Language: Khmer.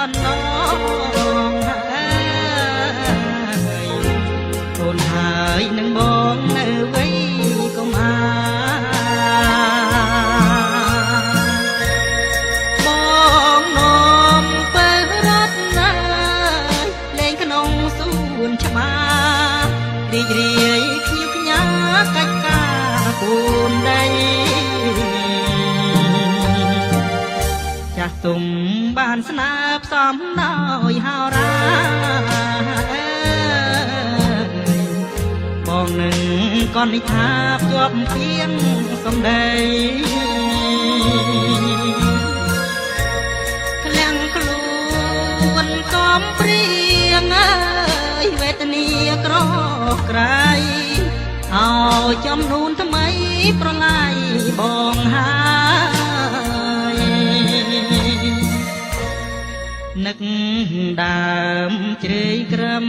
នឡងអូនហើយនឹងបងនៅវ័យកុមារបងនាំទៅរត់ណាលេងក្នុងសួនច្បាររីករាយភ្ញៀវខ្ញាកាច់ការពូនដីចាស់ទុំបានស្នើផ្សំដោយហោរាបងនឹងកននិថាភ្ជាប់ពីងសំដីក្លៀងខ្លួនកំព្រៀងអើយវេទនាក្រក្រៃឲ្យចំនួនថ្មីប្រឡាយបងហើយនឹកដើមជ្រេយក្រឹម